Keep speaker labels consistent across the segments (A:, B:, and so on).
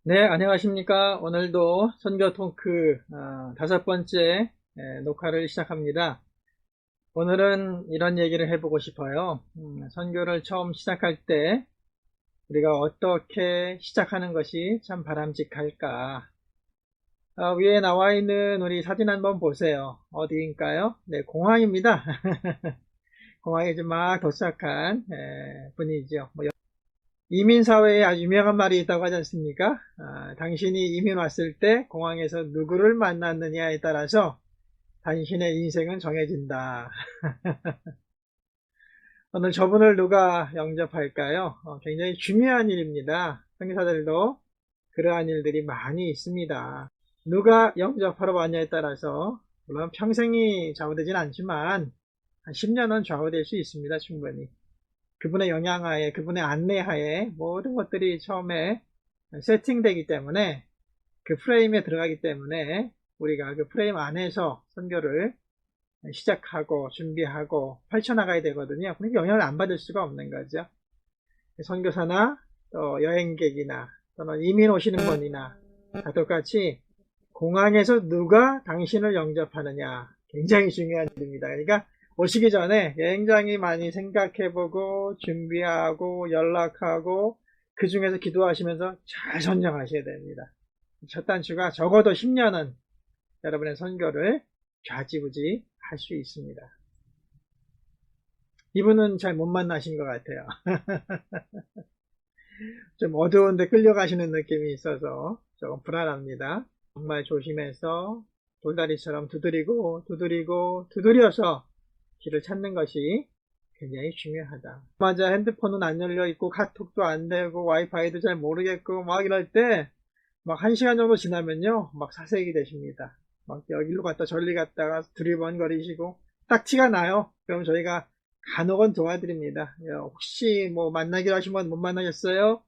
A: 네, 안녕하십니까. 오늘도 선교 토크 5번째 녹화를 시작합니다. 오늘은 이런 얘기를 해보고 싶어요. 선교를 처음 시작할 때 우리가 어떻게 시작하는 것이 참 바람직할까. 위에 나와 있는 우리 사진 한번 보세요. 어디인가요? 네, 공항입니다. 공항에 이제 막 도착한 분이죠. 이민사회에 아주 유명한 말이 있다고 하지 않습니까? 당신이 이민 왔을 때 공항에서 누구를 만났느냐에 따라서 당신의 인생은 정해진다. 오늘 저분을 누가 영접할까요? 굉장히 중요한 일입니다. 선교사들도 그러한 일들이 많이 있습니다. 누가 영접하러 왔냐에 따라서 물론 평생이 좌우되진 않지만 한 10년은 좌우될 수 있습니다. 충분히. 그분의 영향하에, 그분의 안내하에 모든 것들이 처음에 세팅되기 때문에 그 프레임에 들어가기 때문에 우리가 그 프레임 안에서 선교를 시작하고 준비하고 펼쳐나가야 되거든요. 그러니까 영향을 안 받을 수가 없는 거죠. 선교사나 또 여행객이나 또는 이민 오시는 분이나 다 똑같이 공항에서 누가 당신을 영접하느냐 굉장히 중요한 일입니다. 그러니까 오시기 전에 굉장히 많이 생각해보고 준비하고 연락하고 그 중에서 기도하시면서 잘 선정하셔야 됩니다. 첫 단추가 적어도 10년은 여러분의 선교를 좌지우지 할 수 있습니다. 이분은 잘 못 만나신 것 같아요. 좀 어두운데 끌려가시는 느낌이 있어서 조금 불안합니다. 정말 조심해서 돌다리처럼 두드려서 길을 찾는 것이 굉장히 중요하다. 맞아, 핸드폰은 안 열려있고 카톡도 안 되고 와이파이도 잘 모르겠고 막 이럴 때 막 1시간 정도 지나면요 막 사색이 되십니다. 막 여기로 갔다 저리 갔다가 두리번거리시고 딱 티가 나요. 그럼 저희가 간혹은 도와드립니다. 혹시 뭐 만나기로 하신 분 못 만나셨어요?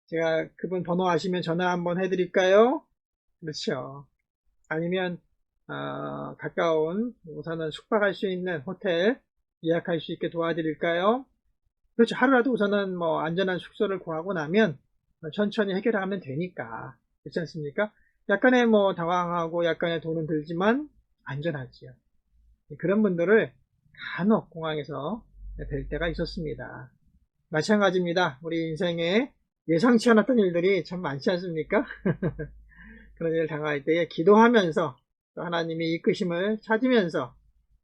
A: 제가 그분 번호 아시면 전화 한번 해드릴까요? 그렇죠. 아니면 가까운 우선은 숙박할 수 있는 호텔 예약할 수 있게 도와드릴까요? 그렇죠. 하루라도 우선은 뭐 안전한 숙소를 구하고 나면 천천히 해결하면 되니까. 그렇지 않습니까? 약간의 뭐 당황하고 약간의 돈은 들지만 안전하지요. 그런 분들을 간혹 공항에서 뵐 때가 있었습니다. 마찬가지입니다. 우리 인생에 예상치 않았던 일들이 참 많지 않습니까? 그런 일을 당할 때에 기도하면서 또 하나님의 이끄심을 찾으면서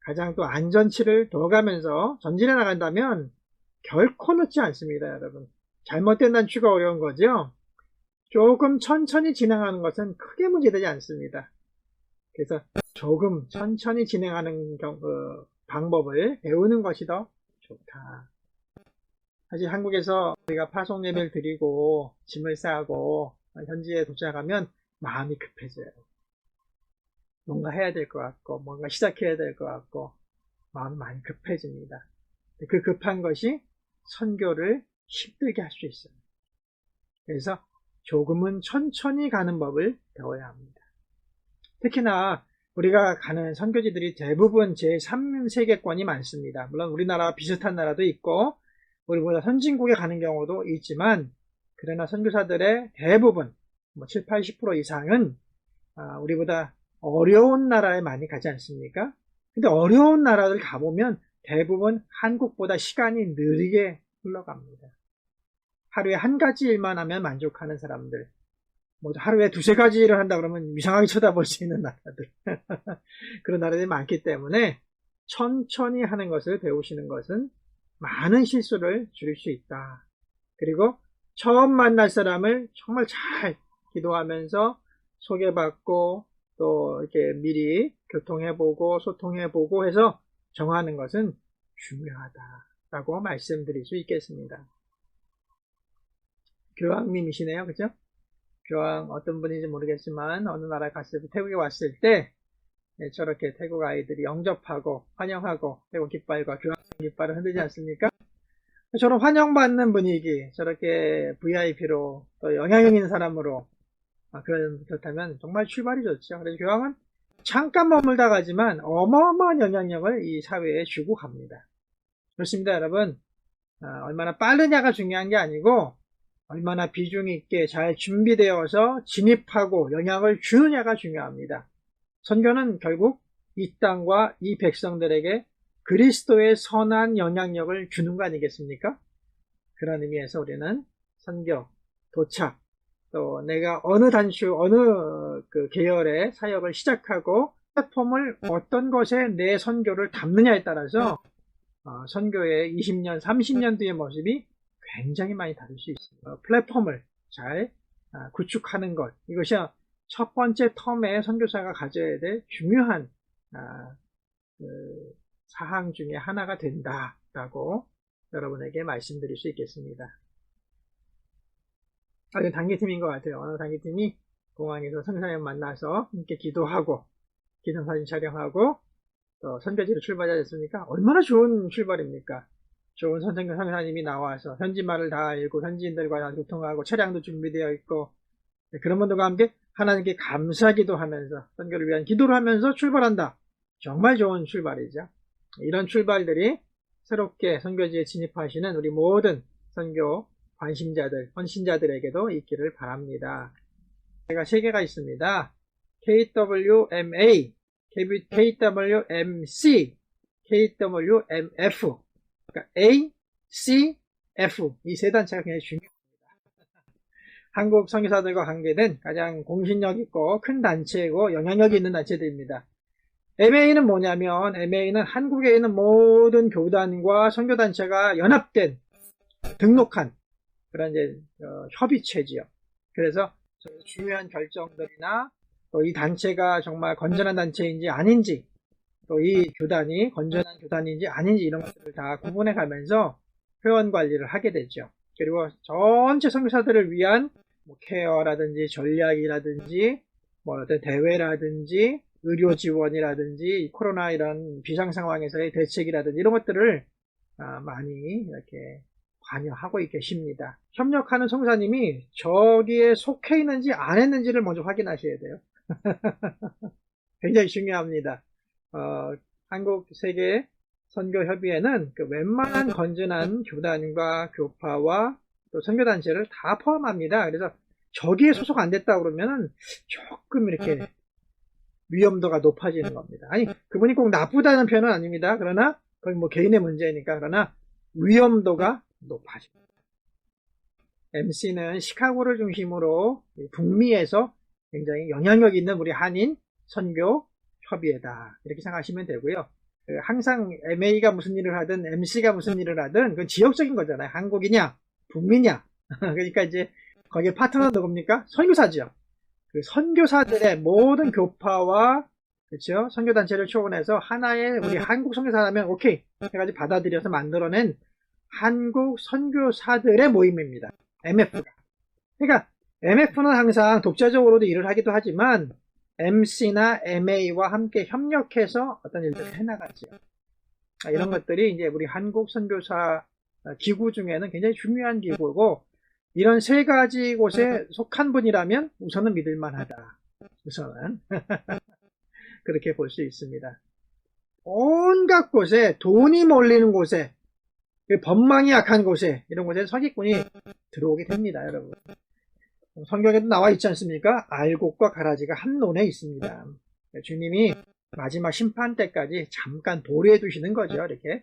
A: 가장 또 안전치를 둬가면서 전진해 나간다면 결코 늦지 않습니다, 여러분. 잘못된 단추가 어려운 거죠. 조금 천천히 진행하는 것은 크게 문제되지 않습니다. 그래서 조금 천천히 진행하는 방법을 배우는 것이 더 좋다. 사실 한국에서 우리가 파송 예배를 드리고 짐을 싸고 현지에 도착하면 마음이 급해져요. 뭔가 해야 될 것 같고 뭔가 시작해야 될 것 같고 마음이 많이 급해집니다. 그 급한 것이 선교를 힘들게 할 수 있어요. 그래서 조금은 천천히 가는 법을 배워야 합니다. 특히나 우리가 가는 선교지들이 대부분 제3세계권이 많습니다. 물론 우리나라와 비슷한 나라도 있고 우리보다 선진국에 가는 경우도 있지만 그러나 선교사들의 대부분 7, 80% 이상은 우리보다 어려운 나라에 많이 가지 않습니까? 근데 어려운 나라를 가보면 대부분 한국보다 시간이 느리게 흘러갑니다. 하루에 한 가지 일만 하면 만족하는 사람들, 뭐 하루에 두세 가지 일을 한다 그러면 이상하게 쳐다볼 수 있는 나라들 그런 나라들이 많기 때문에 천천히 하는 것을 배우시는 것은 많은 실수를 줄일 수 있다. 그리고 처음 만날 사람을 정말 잘 기도하면서 소개받고 또 이렇게 미리 교통해보고 소통해보고 해서 정하는 것은 중요하다라고 말씀드릴 수 있겠습니다. 교황님이시네요, 그죠? 교황 어떤 분인지 모르겠지만 어느 나라에 갔을 때 태국에 왔을 때 저렇게 태국 아이들이 영접하고 환영하고 태국 깃발과 교황 깃발을 흔들지 않습니까? 저런 환영받는 분위기, 저렇게 VIP로 또 영향력 있는 사람으로 그렇다면 정말 출발이 좋죠. 그래서 교황은 잠깐 머물다 가지만 어마어마한 영향력을 이 사회에 주고 갑니다. 그렇습니다, 여러분. 얼마나 빠르냐가 중요한 게 아니고 얼마나 비중 있게 잘 준비되어서 진입하고 영향을 주느냐가 중요합니다. 선교는 결국 이 땅과 이 백성들에게 그리스도의 선한 영향력을 주는 거 아니겠습니까? 그런 의미에서 우리는 선교, 도착, 또 내가 어느 단추, 어느 그 계열의 사역을 시작하고 플랫폼을 어떤 것에 내 선교를 담느냐에 따라서 선교의 20년, 30년 뒤의 모습이 굉장히 많이 다를 수 있습니다. 플랫폼을 잘 구축하는 것, 이것이 첫 번째 텀에 선교사가 가져야 될 중요한 그 사항 중에 하나가 된다라고 여러분에게 말씀드릴 수 있겠습니다. 아주 단기팀인 것 같아요. 어느 단기팀이 공항에서 선교사님 만나서 함께 기도하고 기념사진 촬영하고 또 선교지로 출발하지 않습니까? 얼마나 좋은 출발입니까? 좋은 선교사님이 나와서 현지말을 다 알고 현지인들과 교통하고 차량도 준비되어 있고 그런 분들과 함께 하나님께 감사기도 하면서 선교를 위한 기도를 하면서 출발한다. 정말 좋은 출발이죠. 이런 출발들이 새롭게 선교지에 진입하시는 우리 모든 선교 관심자들, 헌신자들에게도 있기를 바랍니다. 제가 3개가 있습니다. KWMA, KWMC, KWMF. 그러니까 A, C, F. 이 3단체가 굉장히 중요합니다. 한국 선교사들과 관계된 가장 공신력 있고 큰 단체이고 영향력이 있는 단체들입니다. MA는 뭐냐면 MA는 한국에 있는 모든 교단과 선교단체가 연합된 등록한 그런 이제 협의체지요. 그래서 중요한 결정들이나 또 이 단체가 정말 건전한 단체인지 아닌지 또 이 교단이 건전한 교단인지 아닌지 이런 것들을 다 구분해 가면서 회원 관리를 하게 되죠. 그리고 전체 선교사들을 위한 뭐 케어라든지 전략이라든지 뭐 어떤 대회라든지 의료 지원이라든지 코로나 이런 비상 상황에서의 대책이라든지 이런 것들을 많이 이렇게 관여하고 계십니다. 협력하는 선교사님이 저기에 속해 있는지 안 했는지를 먼저 확인하셔야 돼요. 굉장히 중요합니다. 한국 세계 선교협의회는 그 웬만한 건전한 교단과 교파와 또 선교단체를 다 포함합니다. 그래서 저기에 소속 안 됐다 그러면은 조금 이렇게 위험도가 높아지는 겁니다. 아니, 그분이 꼭 나쁘다는 표현은 아닙니다. 그러나 그건 뭐 개인의 문제니까. 그러나 위험도가 높아집니다. MC는 시카고를 중심으로 북미에서 굉장히 영향력 있는 우리 한인 선교 협의회다. 이렇게 생각하시면 되고요. 항상 MA가 무슨 일을 하든 MC가 무슨 일을 하든 그건 지역적인 거잖아요. 한국이냐, 북미냐. 그러니까 이제 거기에 파트너 누굽니까? 선교사죠. 그 선교사들의 모든 교파와 그렇죠? 선교단체를 초원해서 하나의 우리 한국 선교사라면 오케이 해가지고 받아들여서 만들어낸 한국 선교사들의 모임입니다. MF가. 그러니까 MF는 항상 독자적으로도 일을 하기도 하지만 MC나 MA와 함께 협력해서 어떤 일들을 해나가죠. 이런 것들이 이제 우리 한국 선교사 기구 중에는 굉장히 중요한 기구고 이런 3가지 곳에 속한 분이라면 우선은 믿을만하다. 우선은 그렇게 볼 수 있습니다. 온갖 곳에 돈이 몰리는 곳에 법망이 약한 곳에 이런 곳에 서기꾼이 들어오게 됩니다. 여러분. 성경에도 나와 있지 않습니까? 알곡과 가라지가 한 논에 있습니다. 주님이 마지막 심판 때까지 잠깐 보류해 두시는 거죠. 이렇게.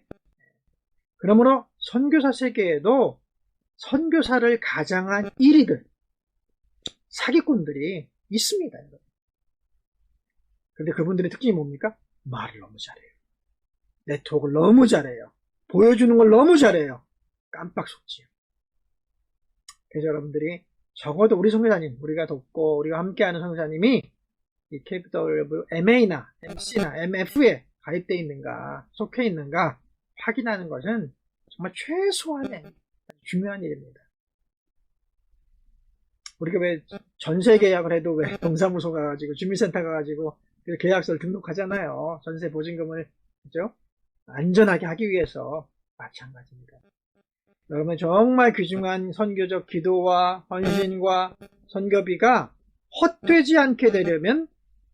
A: 그러므로 선교사 세계에도 선교사를 가장한 1위들, 사기꾼들이 있습니다. 여러분. 그런데 그분들의 특징이 뭡니까? 말을 너무 잘해요. 네트워크를 너무 잘해요. 보여주는 걸 너무 잘해요. 깜빡 속지요. 그래서 여러분들이 적어도 우리 선교사님, 우리가 돕고 우리가 함께하는 선교사님이 이 KWMA나 MC나 MF에 가입되어 있는가, 속해 있는가 확인하는 것은 정말 최소한의 중요한 일입니다. 우리가 왜 전세 계약을 해도 왜 동사무소 가가지고 주민센터 가가지고 계약서를 등록하잖아요. 전세 보증금을 그죠? 안전하게 하기 위해서 마찬가지입니다. 여러분 정말 귀중한 선교적 기도와 헌신과 선교비가 헛되지 않게 되려면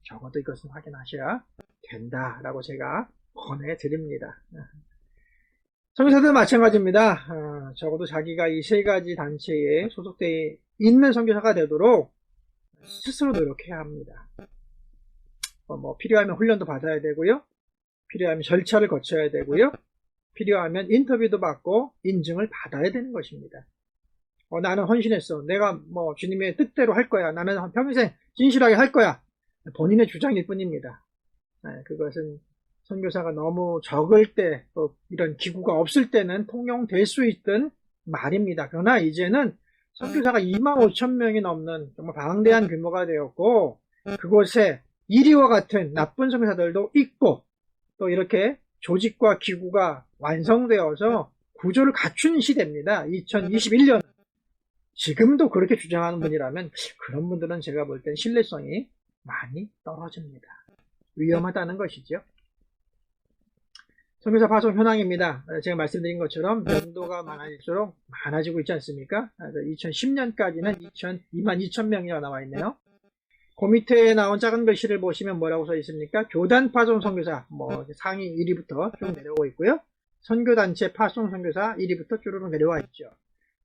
A: 적어도 이것은 확인하셔야 된다라고 제가 권해드립니다. 선교사도 마찬가지입니다. 적어도 자기가 이 세 가지 단체에 소속되어 있는 선교사가 되도록 스스로 노력해야 합니다. 필요하면 훈련도 받아야 되고요. 필요하면 절차를 거쳐야 되고요. 필요하면 인터뷰도 받고 인증을 받아야 되는 것입니다. 나는 헌신했어. 내가 주님의 뜻대로 할 거야. 나는 평생 진실하게 할 거야. 본인의 주장일 뿐입니다. 그것은 선교사가 너무 적을 때, 이런 기구가 없을 때는 통용될 수 있던 말입니다. 그러나 이제는 선교사가 25,000명이 넘는 정말 방대한 규모가 되었고, 그곳에 이리와 같은 나쁜 선교사들도 있고, 또 이렇게 조직과 기구가 완성되어서 구조를 갖춘 시대입니다. 2021년. 지금도 그렇게 주장하는 분이라면 그런 분들은 제가 볼 땐 신뢰성이 많이 떨어집니다. 위험하다는 것이죠. 선교사 파송 현황입니다. 제가 말씀드린 것처럼 연도가 많아질수록 많아지고 있지 않습니까? 2010년까지는 22,000명이나 나와 있네요. 그 밑에 나온 작은 글씨를 보시면 뭐라고 써 있습니까? 교단 파송 선교사 상위 1위부터 쭉 내려오고 있고요. 선교단체 파송 선교사 1위부터 쭈르륵 내려와 있죠.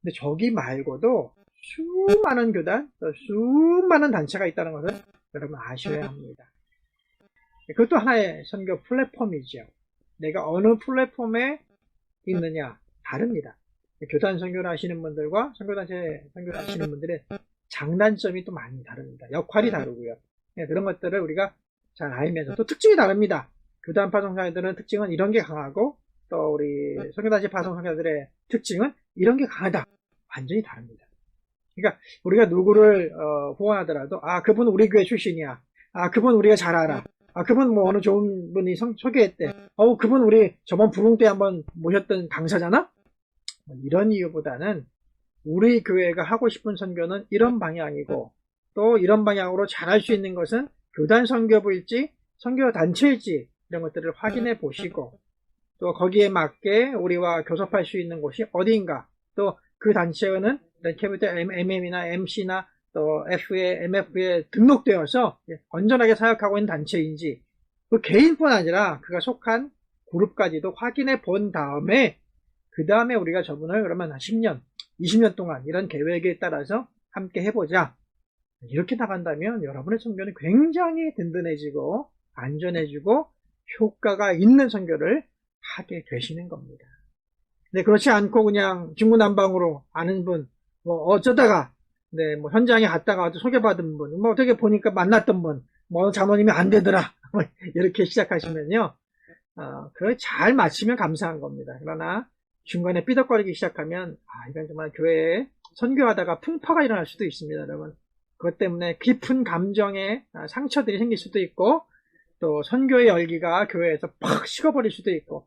A: 근데 저기 말고도 수많은 교단, 수많은 단체가 있다는 것을 여러분 아셔야 합니다. 그것도 하나의 선교 플랫폼이죠. 내가 어느 플랫폼에 있느냐 다릅니다. 교단 선교를 하시는 분들과 선교단체 선교를 하시는 분들의 장단점이 또 많이 다릅니다. 역할이 다르고요. 그런 것들을 우리가 잘 알면서 또 특징이 다릅니다. 교단 파송사들은 특징은 이런 게 강하고 또 우리 선교단체 파송사들의 특징은 이런 게 강하다. 완전히 다릅니다. 그러니까 우리가 누구를 후원하더라도 그분 우리 교회 출신이야. 그분 우리가 잘 알아. 그분 어느 좋은 분이 소개했대. 그분 우리 저번 부흥 때 한번 모셨던 강사잖아? 이런 이유보다는 우리 교회가 하고 싶은 선교는 이런 방향이고 또 이런 방향으로 잘할 수 있는 것은 교단 선교부일지 선교단체일지 이런 것들을 확인해 보시고 또 거기에 맞게 우리와 교섭할 수 있는 곳이 어디인가 또 그 단체는 캐피털 MM이나 MC나 또 FA, MF에 등록되어서 건전하게 사역하고 있는 단체인지 그 개인뿐 아니라 그가 속한 그룹까지도 확인해 본 다음에 그 다음에 우리가 저분을 그러면 10년, 20년 동안 이런 계획에 따라서 함께 해보자. 이렇게 나간다면 여러분의 선교는 굉장히 든든해지고 안전해지고 효과가 있는 선교를 하게 되시는 겁니다. 네, 그렇지 않고 그냥 중구난방으로 아는 분, 어쩌다가 현장에 갔다가 소개받은 분, 어떻게 보니까 만났던 분, 장로님이 안 되더라. 이렇게 시작하시면요. 그걸 잘 마치면 감사한 겁니다. 그러나 중간에 삐덕거리기 시작하면, 이건 정말 교회에 선교하다가 풍파가 일어날 수도 있습니다, 여러분. 그것 때문에 깊은 감정의 상처들이 생길 수도 있고, 또 선교의 열기가 교회에서 팍 식어버릴 수도 있고,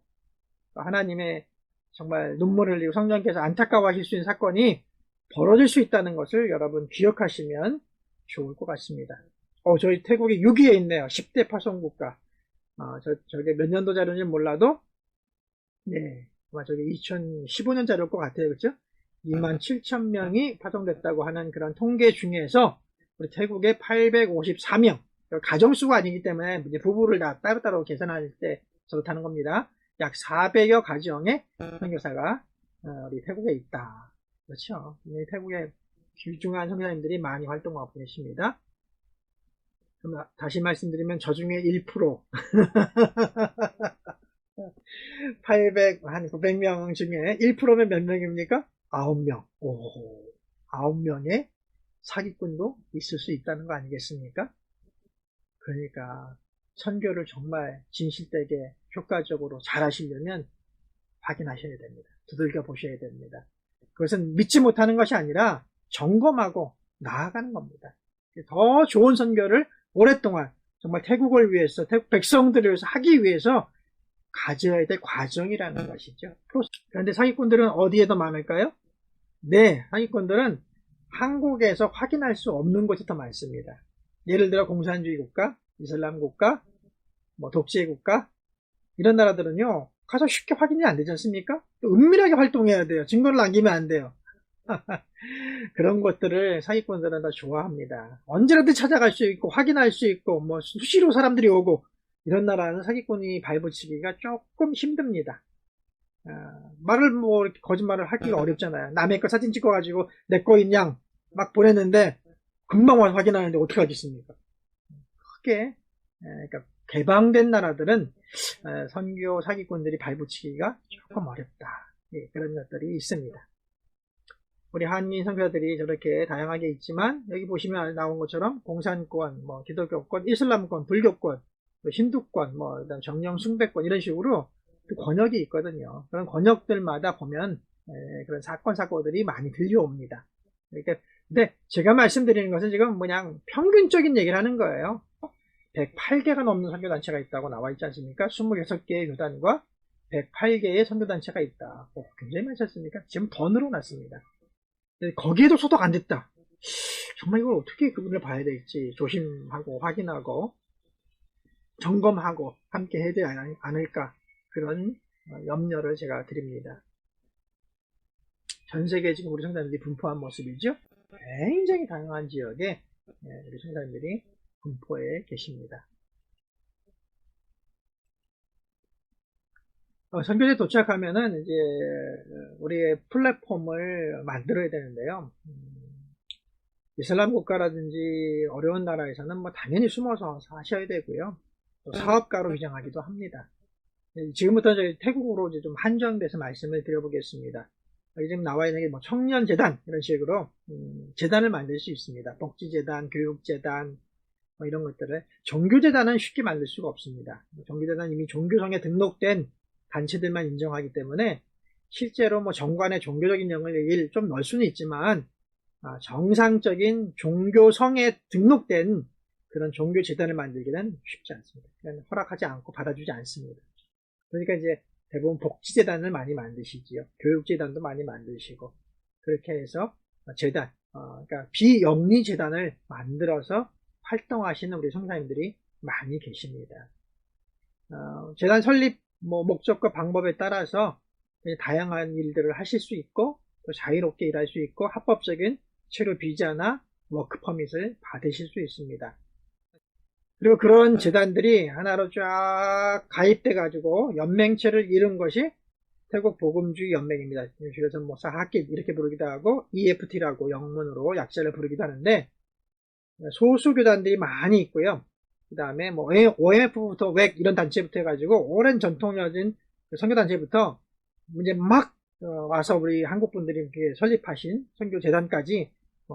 A: 하나님의 정말 눈물을 흘리고 성령께서 안타까워하실 수 있는 사건이 벌어질 수 있다는 것을 여러분 기억하시면 좋을 것 같습니다. 저희 태국이 6위에 있네요. 10대 파송국가. 저게 몇 년도 자료인지 몰라도, 네, 아마 저게 2015년 자료일 것 같아요. 그렇죠? 27,000명이 파송됐다고 하는 그런 통계 중에서 우리 태국의 854명, 가정수가 아니기 때문에 부부를 다 따로따로 계산할 때 저렇다는 겁니다. 약 400여 가정의 선교사가 우리 태국에 있다. 그렇죠. 태국에 귀중한 선교사님들이 많이 활동하고 계십니다. 그럼 다시 말씀드리면 저 중에 1%, 한 900명 중에 1%면 몇 명입니까? 9명. 9명의 사기꾼도 있을 수 있다는 거 아니겠습니까? 그러니까 선교를 정말 진실되게 효과적으로 잘 하시려면 확인하셔야 됩니다. 두들겨 보셔야 됩니다. 그것은 믿지 못하는 것이 아니라 점검하고 나아가는 겁니다. 더 좋은 선교를 오랫동안 정말 태국을 위해서, 태국 백성들을 위해서 하기 위해서 가져야 될 과정이라는 것이죠. 그런데 사기꾼들은 어디에 더 많을까요? 네, 사기꾼들은 한국에서 확인할 수 없는 곳이 더 많습니다. 예를 들어 공산주의 국가, 이슬람 국가, 독재 국가 이런 나라들은요 가서 쉽게 확인이 안 되지 않습니까? 또 은밀하게 활동해야 돼요. 증거를 남기면 안 돼요. 그런 것들을 사기꾼들은 다 좋아합니다. 언제라도 찾아갈 수 있고 확인할 수 있고 수시로 사람들이 오고 이런 나라는 사기꾼이 발붙이기가 조금 힘듭니다. 말을 뭐 이렇게 거짓말을 하기가 어렵잖아요. 남의 거 사진 찍어가지고 내 거인 양 막 보냈는데 금방 와서 확인하는데 어떻게 하겠습니까? 크게 그러니까 개방된 나라들은 선교 사기꾼들이 발붙이기가 조금 어렵다. 예, 그런 것들이 있습니다. 우리 한인 선교사들이 저렇게 다양하게 있지만 여기 보시면 나온 것처럼 공산권, 뭐 기독교권, 이슬람권, 불교권, 힌두권, 뭐 정령 숭배권 이런 식으로 권역이 있거든요. 그런 권역들마다 보면 그런 사건들이 많이 들려옵니다. 그러니까 근데 제가 말씀드리는 것은 지금 그냥 평균적인 얘기를 하는 거예요. 108개가 넘는 선교단체가 있다고 나와 있지 않습니까? 26개의 교단과 108개의 선교단체가 있다. 굉장히 많지 않습니까? 지금 더 늘어났습니다. 거기에도 소독 안 됐다. 정말 이걸 어떻게 그분을 봐야 될지 조심하고 확인하고 점검하고 함께 해야 되지 않을까, 그런 염려를 제가 드립니다. 전 세계에 지금 우리 성도님들이 분포한 모습이죠. 굉장히 다양한 지역에 우리 성도님들이 분포해 계십니다. 선교지에 도착하면은 이제 우리의 플랫폼을 만들어야 되는데요. 이슬람 국가라든지 어려운 나라에서는 뭐 당연히 숨어서 사셔야 되고요. 또 사업가로 위장하기도 합니다. 지금부터 저희 태국으로 이제 좀 한정돼서 말씀을 드려보겠습니다. 여기 지금 나와 있는 게 뭐 청년재단 이런 식으로 재단을 만들 수 있습니다. 복지재단, 교육재단 뭐 이런 것들을. 종교재단은 쉽게 만들 수가 없습니다. 종교재단은 이미 종교성에 등록된 단체들만 인정하기 때문에 실제로 뭐 정관의 종교적인 영역을 좀 넣을 수는 있지만 정상적인 종교성에 등록된 그런 종교재단을 만들기는 쉽지 않습니다. 그냥 허락하지 않고 받아주지 않습니다. 그러니까 이제 대부분 복지재단을 많이 만드시지요. 교육재단도 많이 만드시고, 그렇게 해서 재단, 그러니까 비영리재단을 만들어서 활동하시는 우리 성사님들이 많이 계십니다. 재단 설립 목적과 방법에 따라서 다양한 일들을 하실 수 있고, 또 자유롭게 일할 수 있고, 합법적인 체류 비자나 워크 퍼밋을 받으실 수 있습니다. 그리고 그런 재단들이 하나로 쫙 가입돼 가지고 연맹체를 이룬 것이 태국 복음주의 연맹입니다. 그래서 뭐 사하킷 이렇게 부르기도 하고 EFT라고 영문으로 약자를 부르기도 하는데, 소수 교단들이 많이 있고요. 그 다음에 뭐 OMF부터 웩 이런 단체부터 해가지고 오랜 전통적인 선교단체부터 이제 막 와서 우리 한국분들이 이렇게 설립하신 선교재단까지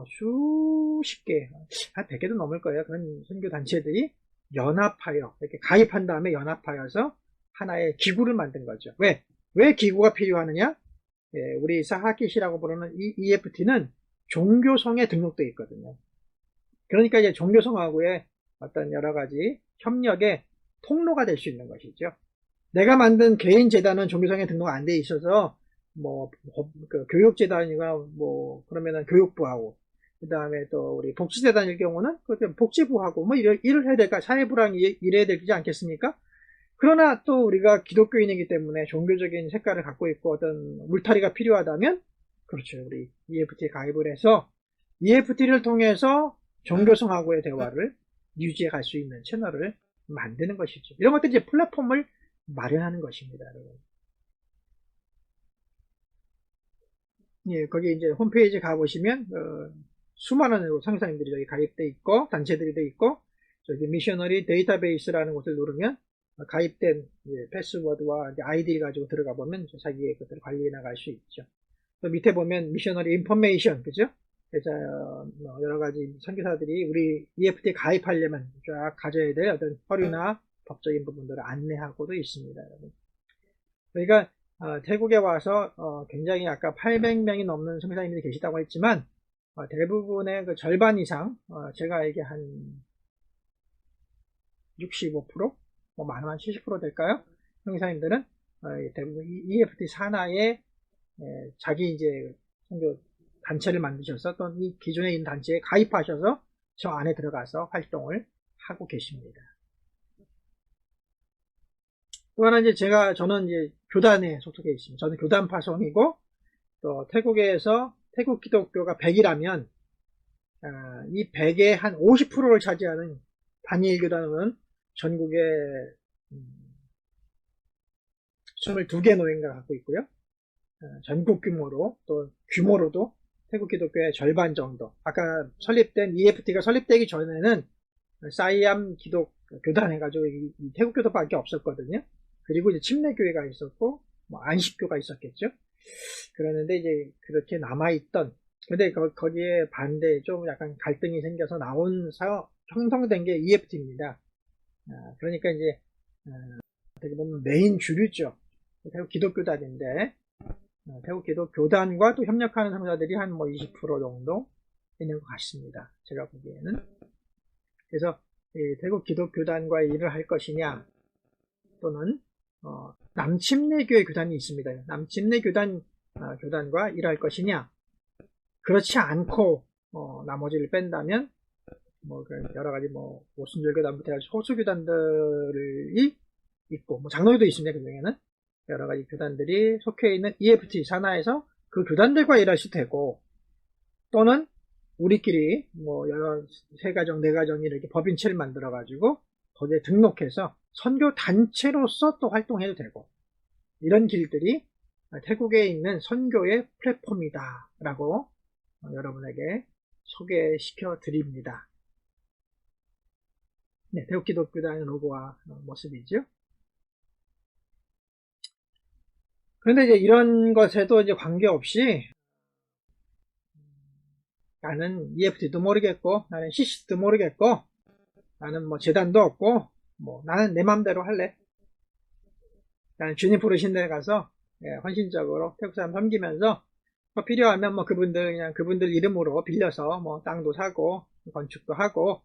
A: 수십 개, 한 100개도 넘을 거예요. 그런 선교단체들이 연합하여 이렇게 가입한 다음에 연합하여서 하나의 기구를 만든 거죠. 왜 기구가 필요하느냐? 우리 사하킷이라고 부르는 이 EFT는 종교성에 등록되어 있거든요. 그러니까 이제 종교성하고의 어떤 여러 가지 협력의 통로가 될 수 있는 것이죠. 내가 만든 개인 재단은 종교성에 등록 안 돼 있어서 교육재단이나 그러면은 교육부하고, 그 다음에 또 우리 복지재단일 경우는 복지부하고 일을 해야 될까, 사회부랑 일해야 되지 않겠습니까? 그러나 또 우리가 기독교인이기 때문에 종교적인 색깔을 갖고 있고 어떤 울타리가 필요하다면, 그렇죠, 우리 EFT에 가입을 해서 EFT를 통해서 종교성하고의 대화를 유지해 갈 수 있는 채널을 만드는 것이죠. 이런 것들이 이제 플랫폼을 마련하는 것입니다, 여러분. 예, 거기 이제 홈페이지 가보시면 수많은 선교사님들이 여기 가입돼 있고 단체들이 돼 있고, 저기 미셔너리 데이터베이스라는 곳을 누르면 가입된 패스워드와 아이디를 가지고 들어가 보면 자기의 것들을 관리해 나갈 수 있죠. 또 밑에 보면 미셔너리 인포메이션, 그죠? 그래서 여러 가지 선교사들이 우리 EFT에 가입하려면 쫙 가져야 될 어떤 서류나 법적인 부분들을 안내하고도 있습니다, 여러분. 그러니까 태국에 와서 굉장히 아까 800명이 넘는 선교사님들이 계시다고 했지만 대부분의 그 절반 이상, 제가 알기에 한 65%, 많으면 70% 될까요? 선교사님들은 대부분 EFT 산하에 자기 이제 선교 단체를 만드셔서 또 이 기존에 있는 단체에 가입하셔서 저 안에 들어가서 활동을 하고 계십니다. 또 하나 저는 이제 교단에 속속해 있습니다. 저는 교단 파송이고, 또 태국에서 태국 기독교가 100이라면 이 100의 한 50%를 차지하는 단일 교단은 전국에 22개 노예인가 갖고 있고요. 전국 규모로 또 규모로도 태국 기독교의 절반 정도. 아까 설립된 EFT가 설립되기 전에는 사이암 기독 교단 해가지고 이 태국 교도밖에 없었거든요. 그리고 이제 침례교회가 있었고 뭐 안식교가 있었겠죠. 그러는데 이제 그렇게 남아있던, 근데 거기에 반대 좀 약간 갈등이 생겨서 형성된 게 EFT입니다. 그러니까 이제 어떻게 보면 메인 주류죠. 태국 기독교단인데 태국 기독교단과 또 협력하는 성사들이 한 뭐 20% 정도 있는 것 같습니다. 제가 보기에는. 그래서 태국 기독교단과 일을 할 것이냐, 또는 남침례교회 교단이 있습니다. 남침례 교단과 일할 것이냐, 그렇지 않고 나머지를 뺀다면 뭐 여러 가지 뭐 오순절 교단부터 해가지고 소수 교단들이 있고, 뭐 장로교도 있습니다. 그 중에는 여러 가지 교단들이 속해 있는 EFT 산하에서 그 교단들과 일할 수도 되고, 또는 우리끼리 뭐 여러 세 가정, 네 가정이 이렇게 법인체를 만들어 가지고 거기에 등록해서 선교 단체로서 또 활동해도 되고, 이런 길들이 태국에 있는 선교의 플랫폼이다 라고 여러분에게 소개시켜 드립니다. 네, 태국 기독교단의 로고와 모습이죠. 그런데 이제 이런 것에도 이제 관계없이 나는 EFT도 모르겠고, 나는 CC도 모르겠고, 나는 뭐 재단도 없고, 뭐 나는 내 맘대로 할래. 나는 주님 부르신 데 가서 헌신적으로 태국 사람 섬기면서 뭐 필요하면 뭐 그분들 이름으로 빌려서 뭐 땅도 사고 건축도 하고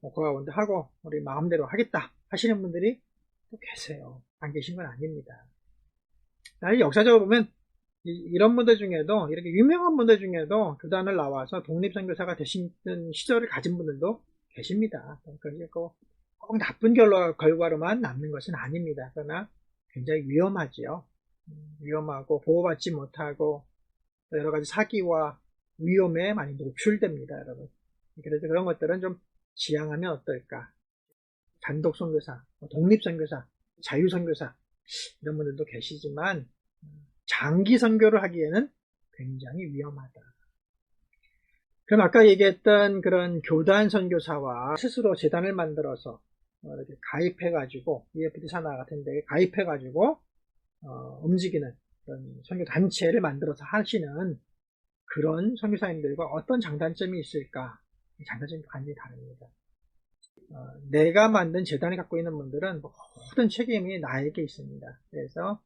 A: 뭐 고아원도 하고 우리 마음대로 하겠다 하시는 분들이 또 계세요. 안 계신 건 아닙니다. 역사적으로 보면 이런 분들 중에도, 이렇게 유명한 분들 중에도 교단을 나와서 독립선교사가 되신 시절을 가진 분들도 계십니다. 그러니까 꼭 나쁜 결과로만 남는 것은 아닙니다. 그러나 굉장히 위험하지요. 위험하고 보호받지 못하고 여러 가지 사기와 위험에 많이 노출됩니다, 여러분. 그래서 그런 것들은 좀 지양하면 어떨까? 단독 선교사, 독립 선교사, 자유 선교사 이런 분들도 계시지만 장기 선교를 하기에는 굉장히 위험하다. 그럼 아까 얘기했던 그런 교단 선교사와 스스로 재단을 만들어서 이렇게 가입해가지고 EFT 산하 같은 데 가입해가지고 움직이는 그런 선교 단체를 만들어서 하시는 그런 선교사님들과 어떤 장단점이 있을까? 장단점이 완전히 다릅니다. 내가 만든 재단을 갖고 있는 분들은 모든 책임이 나에게 있습니다. 그래서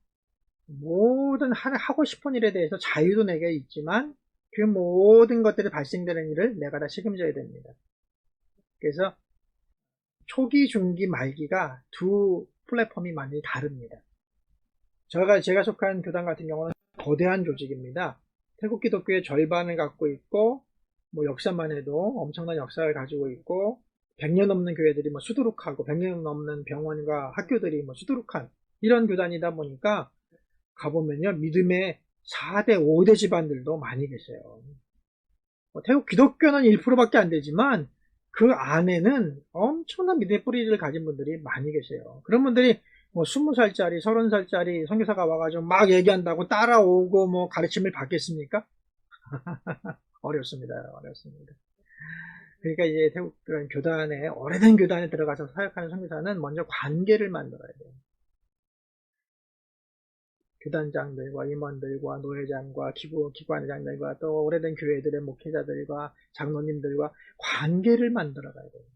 A: 모든 하고 싶은 일에 대해서 자유도 내게 있지만 그 모든 것들이 발생되는 일을 내가 다 책임져야 됩니다. 그래서 초기, 중기, 말기가 두 플랫폼이 많이 다릅니다. 제가 속한 교단 같은 경우는 거대한 조직입니다. 태국 기독교의 절반을 갖고 있고, 뭐 역사만 해도 엄청난 역사를 가지고 있고, 100년 넘는 교회들이 뭐 수두룩하고, 100년 넘는 병원과 학교들이 뭐 수두룩한 이런 교단이다 보니까 가보면요, 믿음의 4대, 5대 집안들도 많이 계세요. 태국 기독교는 1%밖에 안 되지만 그 안에는 엄청난 믿음의 뿌리를 가진 분들이 많이 계세요. 그런 분들이 뭐 20살짜리, 30살짜리 선교사가 와가지고 막 얘기한다고 따라오고 뭐 가르침을 받겠습니까? 어렵습니다. 그러니까 이제 태국 그런 교단에, 오래된 교단에 들어가서 사역하는 선교사는 먼저 관계를 만들어야 돼요. 교단장들과 임원들과 노회장과 기관장들과 또 오래된 교회들의 목회자들과 장로님들과 관계를 만들어 가야 됩니다.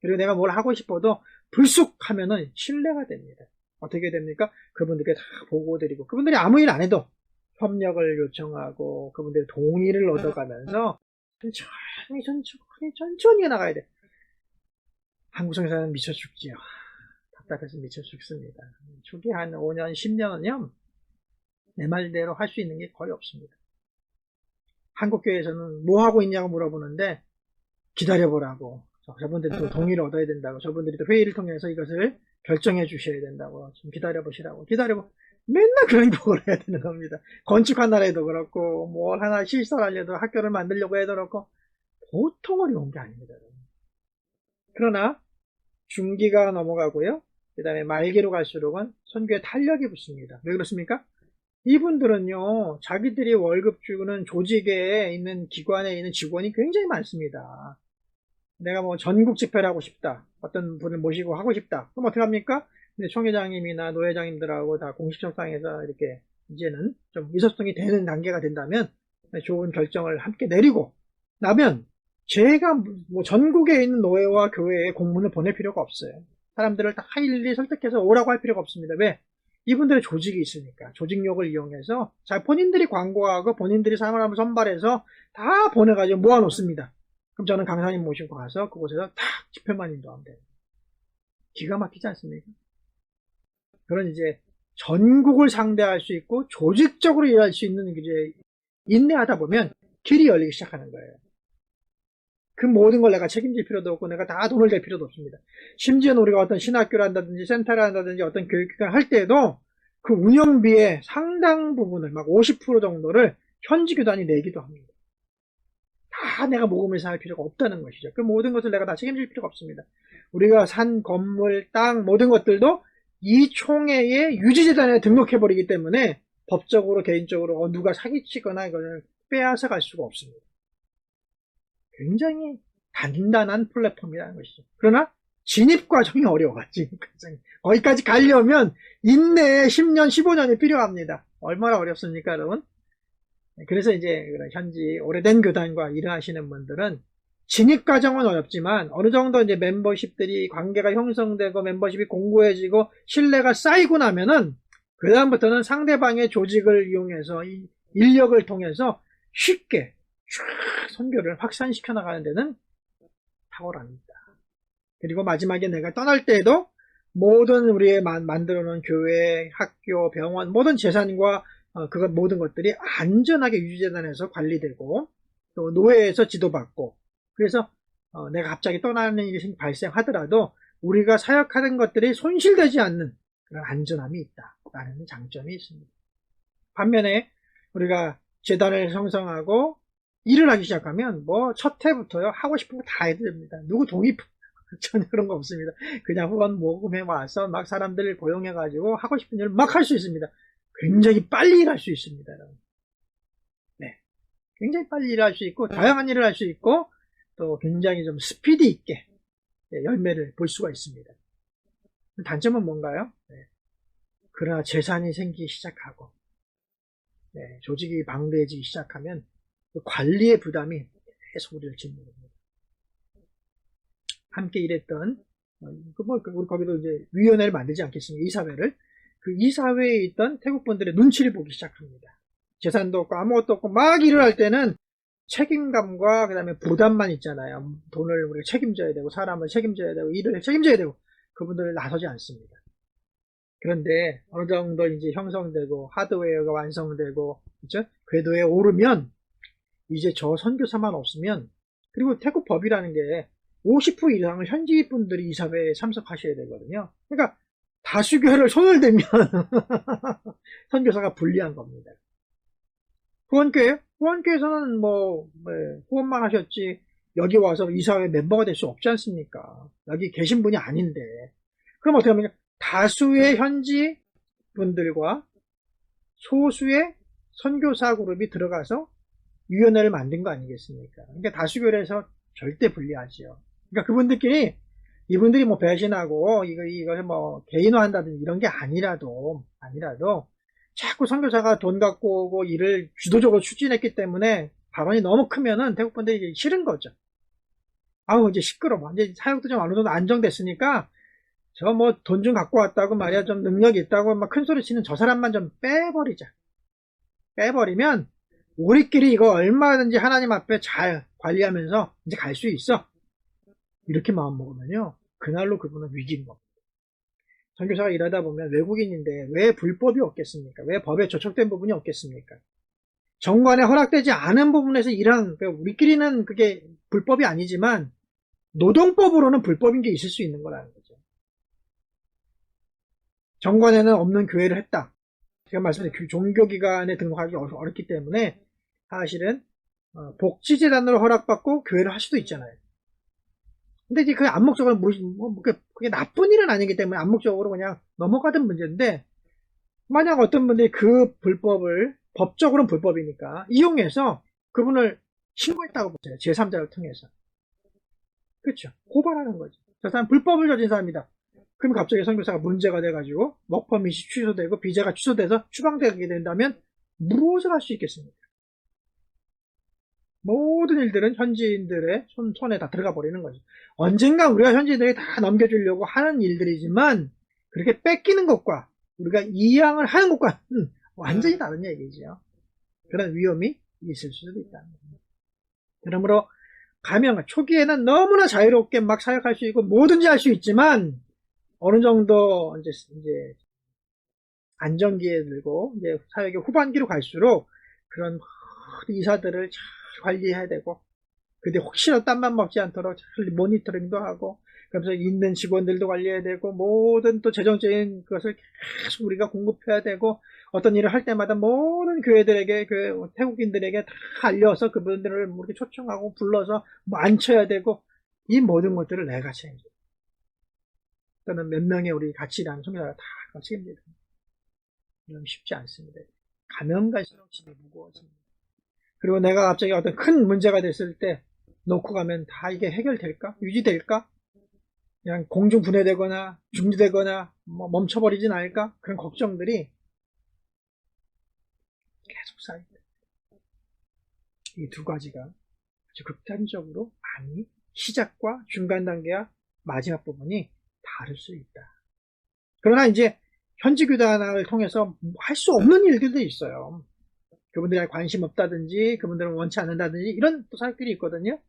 A: 그리고 내가 뭘 하고 싶어도 불쑥 하면은 신뢰가 됩니다. 어떻게 됩니까? 그분들께 다 보고드리고, 그분들이 아무 일 안 해도 협력을 요청하고 그분들의 동의를 얻어가면서 천천히 나가야 돼. 한국 선교사는 미쳐 죽지요. 답답해서 미쳐 죽습니다. 초기 한 5년, 10년은요, 내 말대로 할 수 있는 게 거의 없습니다. 한국 교회에서는 뭐 하고 있냐고 물어보는데 기다려보라고, 저분들이 또 동의를 얻어야 된다고, 저분들이 또 회의를 통해서 이것을 결정해 주셔야 된다고, 좀 기다려보시라고, 맨날 그런 걸 해야 되는 겁니다. 건축하나라도 그렇고, 뭘 하나 시설하려도, 학교를 만들려고 해도 그렇고, 보통 어려운 게 아닙니다. 그러나 중기가 넘어가고요, 그 다음에 말기로 갈수록은 선교에 탄력이 붙습니다. 왜 그렇습니까? 이분들은요, 자기들이 월급 주는 조직에 있는 기관에 있는 직원이 굉장히 많습니다. 내가 뭐 전국 집회를 하고 싶다. 어떤 분을 모시고 하고 싶다. 그럼 어떻게 합니까? 근데 총회장님이나 노회장님들하고 다 공식석상에서 이렇게 이제는 좀 의사소통이 되는 단계가 된다면 좋은 결정을 함께 내리고 나면 제가 뭐 전국에 있는 노회와 교회에 공문을 보낼 필요가 없어요. 사람들을 다 일일이 설득해서 오라고 할 필요가 없습니다. 왜? 이분들의 조직이 있으니까 조직력을 이용해서 자 본인들이 광고하고 본인들이 사람을 선발해서 다 보내가지고 모아놓습니다. 그럼 저는 강사님 모시고 가서 그곳에서 탁 집회만 인도하면 돼요. 기가 막히지 않습니까? 그런 이제 전국을 상대할 수 있고 조직적으로 일할 수 있는 이제 인내하다 보면 길이 열리기 시작하는 거예요. 그 모든 걸 내가 책임질 필요도 없고 내가 다 돈을 댈 필요도 없습니다. 심지어는 우리가 어떤 신학교를 한다든지 센터를 한다든지 어떤 교육기관을 할 때도 그 운영비의 상당 부분을 막 50% 정도를 현지 교단이 내기도 합니다. 다 내가 모금해서 할 필요가 없다는 것이죠. 그 모든 것을 내가 다 책임질 필요가 없습니다. 우리가 산 건물, 땅 모든 것들도 이 총회의 유지재단에 등록해버리기 때문에 법적으로 개인적으로 누가 사기치거나 이걸 빼앗아 갈 수가 없습니다. 굉장히 단단한 플랫폼이라는 것이죠. 그러나 진입 과정이 어려워요. 진입 과정이. 거기까지 가려면 인내에 10년, 15년이 필요합니다. 얼마나 어렵습니까, 여러분? 그래서 이제 현지 오래된 교단과 일을 하시는 분들은 진입 과정은 어렵지만 어느 정도 이제 멤버십들이 관계가 형성되고 멤버십이 공고해지고 신뢰가 쌓이고 나면은 그 다음부터는 상대방의 조직을 이용해서 이 인력을 통해서 쉽게 쫙 선교를 확산시켜 나가는 데는 탁월합니다. 그리고 마지막에 내가 떠날 때에도 모든 우리의 만들어 놓은 교회, 학교, 병원 모든 재산과 그것 모든 것들이 안전하게 유지재단에서 관리되고 또 노회에서 지도받고 그래서 내가 갑자기 떠나는 일이 발생하더라도 우리가 사역하는 것들이 손실되지 않는 그런 안전함이 있다라는 장점이 있습니다. 반면에 우리가 재단을 형성하고 일을 하기 시작하면 뭐 첫 해부터요 하고 싶은 거 다 해도 됩니다. 누구 동의 전혀 그런 거 없습니다. 그냥 후원 모금해 와서 막 사람들을 고용해 가지고 하고 싶은 일을 막 할 수 있습니다. 굉장히 빨리 일할 수 있습니다. 네, 굉장히 빨리 일할 수 있고 다양한 일을 할 수 있고 또 굉장히 좀 스피디 있게 열매를 볼 수가 있습니다. 단점은 뭔가요? 네. 그러나 재산이 생기기 시작하고 네, 조직이 방대해지기 시작하면 그 관리의 부담이 계속 우리를 짓누릅니다. 함께 일했던 우리 거기도 이제 위원회를 만들지 않겠습니까? 이사회를 그 이사회에 있던 태국분들의 눈치를 보기 시작합니다. 재산도 없고 아무것도 없고 막 일을 할 때는 책임감과 그 다음에 부담만 있잖아요. 돈을 우리가 책임져야 되고 사람을 책임져야 되고 일을 책임져야 되고 그분들을 나서지 않습니다. 그런데 어느 정도 이제 형성되고 하드웨어가 완성되고 그렇죠? 궤도에 오르면 이제 저 선교사만 없으면 그리고 태국 법이라는 게 50% 이상을 현지 분들이 이사회에 참석하셔야 되거든요. 그러니까 다수교회를 손을 대면 선교사가 불리한 겁니다. 후원교회에서는 뭐 후원만 하셨지 여기 와서 이사회 멤버가 될 수 없지 않습니까? 여기 계신 분이 아닌데 그럼 어떻게 합니까? 다수의 현지 분들과 소수의 선교사 그룹이 들어가서 위원회를 만든 거 아니겠습니까? 그러니까 다수교회에서 절대 불리하지요. 그러니까 그분들끼리 이분들이 뭐 배신하고 이걸 뭐 개인화한다든지 이런 게 아니라도 자꾸 선교사가 돈 갖고 오고 일을 주도적으로 추진했기 때문에 발언이 너무 크면은 태국 분들이 싫은 거죠. 아우 이제 시끄러워. 이제 사역도 좀 어느 정도 안정됐으니까 저 뭐 돈 좀 갖고 왔다고 말이야 좀 능력이 있다고 막 큰 소리 치는 저 사람만 좀 빼버리자. 빼버리면 우리끼리 이거 얼마든지 하나님 앞에 잘 관리하면서 이제 갈 수 있어. 이렇게 마음 먹으면요. 그날로 그분은 위기인 겁니다. 선교사가 일하다 보면 외국인인데 왜 불법이 없겠습니까? 왜 법에 저촉된 부분이 없겠습니까? 정관에 허락되지 않은 부분에서 일한 우리끼리는 그게 불법이 아니지만 노동법으로는 불법인 게 있을 수 있는 거라는 거죠. 정관에는 없는 교회를 했다. 제가 말씀드린 종교기관에 등록하기 어렵기 때문에 사실은 복지재단으로 허락받고 교회를 할 수도 있잖아요. 근데 이제 그 암묵적으로 그게 나쁜 일은 아니기 때문에 암묵적으로 그냥 넘어가던 문제인데, 만약 어떤 분들이 그 불법을, 법적으로는 불법이니까, 이용해서 그분을 신고했다고 보세요. 제3자를 통해서. 그렇죠. 고발하는 거죠. 저 사람 불법을 저진 사람이다. 그럼 갑자기 선교사가 문제가 돼가지고 워크퍼밋이 취소되고 비자가 취소돼서 추방되게 된다면 무엇을 할 수 있겠습니까? 모든 일들은 현지인들의 손에 다 들어가 버리는 거죠. 언젠가 우리가 현지인들에게 다 넘겨주려고 하는 일들이지만 그렇게 뺏기는 것과 우리가 이양을 하는 것과 완전히 다른 얘기죠. 그런 위험이 있을 수도 있다는 겁니다. 그러므로 가명 초기에는 너무나 자유롭게 막 사역할 수 있고 뭐든지 할 수 있지만 어느 정도 이제 안정기에 들고 이제 사역의 후반기로 갈수록 그런 이사들을 잘 관리해야 되고, 근데 혹시나 땀만 먹지 않도록 잘 모니터링도 하고, 그러면서 있는 직원들도 관리해야 되고, 모든 또 재정적인 것을 계속 우리가 공급해야 되고, 어떤 일을 할 때마다 모든 교회들에게, 그 태국인들에게 다 알려서 그분들을 이렇게 초청하고 불러서 뭐 앉혀야 되고, 이 모든 것들을 내가 책임져. 또는 몇 명의 우리 같이 일하는 성교사가 다 책임져야 됩니다. 이건 쉽지 않습니다. 가면 갈수록 짐이 무거워집니다. 그리고 내가 갑자기 어떤 큰 문제가 됐을 때 놓고 가면 다 이게 해결될까? 유지될까? 그냥 공중 분해되거나 중지되거나 뭐 멈춰버리진 않을까? 그런 걱정들이 계속 쌓입니다. 이 두 가지가 아주 극단적으로 많이 시작과 중간 단계와 마지막 부분이 다를 수 있다. 그러나 이제 현지 교단을 통해서 할 수 없는 일들도 있어요. 그분들이 관심 없다든지 그분들은 원치 않는다든지 이런 또 사역들이 있거든요.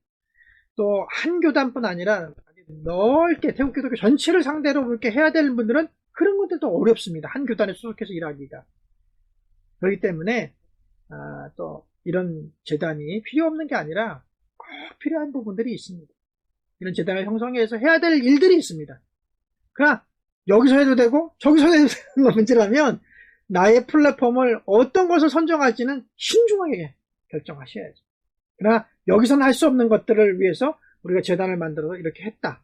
A: 또 한 교단뿐 아니라 넓게 태국교도 전체를 상대로 그렇게 해야 되는 분들은 그런 것들도 어렵습니다. 한 교단에 소속해서 일하기가. 그렇기 때문에 또 이런 재단이 필요 없는 게 아니라 꼭 필요한 부분들이 있습니다. 이런 재단을 형성해서 해야 될 일들이 있습니다. 그러나 여기서 해도 되고 저기서 해도 되는 문제라면 나의 플랫폼을 어떤 것을 선정할지는 신중하게 결정하셔야죠. 그러나 여기서는 할 수 없는 것들을 위해서 우리가 재단을 만들어서 이렇게 했다.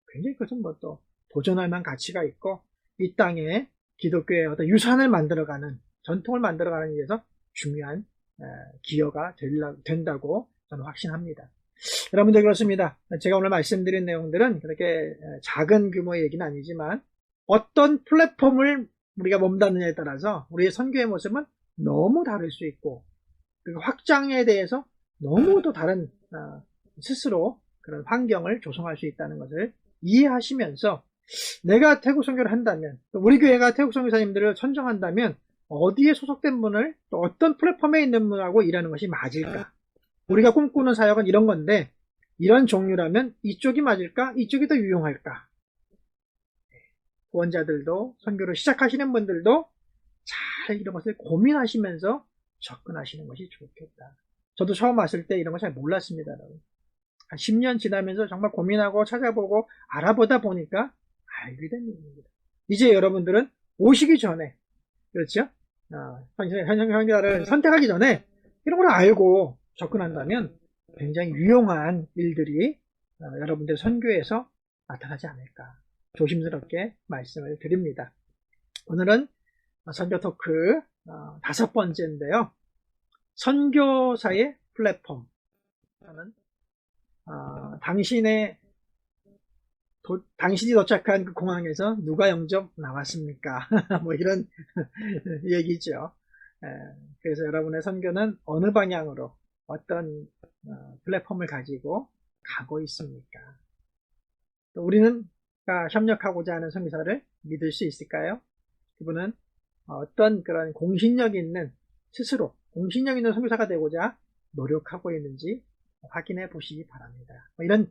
A: 굉장히 그것은 뭐 또 도전할 만한 가치가 있고 이 땅에 기독교의 어떤 유산을 만들어가는 전통을 만들어가는 위해서 중요한 기여가 된다고 저는 확신합니다. 여러분들 그렇습니다. 제가 오늘 말씀드린 내용들은 그렇게 작은 규모의 얘기는 아니지만 어떤 플랫폼을 우리가 몸담느냐에 따라서 우리의 선교의 모습은 너무 다를 수 있고 그리고 확장에 대해서 너무 또 다른 스스로 그런 환경을 조성할 수 있다는 것을 이해하시면서 내가 태국 선교를 한다면 또 우리 교회가 태국 선교사님들을 선정한다면 어디에 소속된 분을 또 어떤 플랫폼에 있는 분하고 일하는 것이 맞을까? 우리가 꿈꾸는 사역은 이런 건데 이런 종류라면 이쪽이 맞을까? 이쪽이 더 유용할까? 후원자들도 선교를 시작하시는 분들도 잘 이런 것을 고민하시면서 접근하시는 것이 좋겠다. 저도 처음 왔을 때 이런 거 잘 몰랐습니다. 한 10년 지나면서 정말 고민하고 찾아보고 알아보다 보니까 알게 된 일입니다. 이제 여러분들은 오시기 전에 그렇죠? 현장자를 선택하기 전에 이런 걸 알고 접근한다면 굉장히 유용한 일들이 여러분들 선교에서 나타나지 않을까 조심스럽게 말씀을 드립니다. 오늘은 선교 토크 5번째인데요. 선교사의 플랫폼. 저는 당신이 도착한 그 공항에서 누가 영접 나왔습니까? 뭐 이런 얘기죠. 그래서 여러분의 선교는 어느 방향으로 어떤 플랫폼을 가지고 가고 있습니까? 우리는 협력하고자 하는 선교사를 믿을 수 있을까요? 그분은 어떤 그런 공신력 있는 스스로 공신력 있는 선교사가 되고자 노력하고 있는지 확인해 보시기 바랍니다. 이런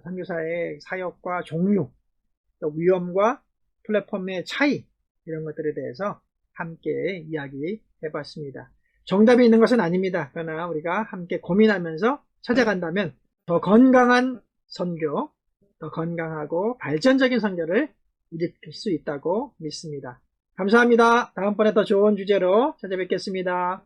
A: 선교사의 사역과 종류, 또 위험과 플랫폼의 차이 이런 것들에 대해서 함께 이야기해 봤습니다. 정답이 있는 것은 아닙니다. 그러나 우리가 함께 고민하면서 찾아간다면 더 건강한 선교, 더 건강하고 발전적인 선교를 일으킬 수 있다고 믿습니다. 감사합니다. 다음번에 더 좋은 주제로 찾아뵙겠습니다.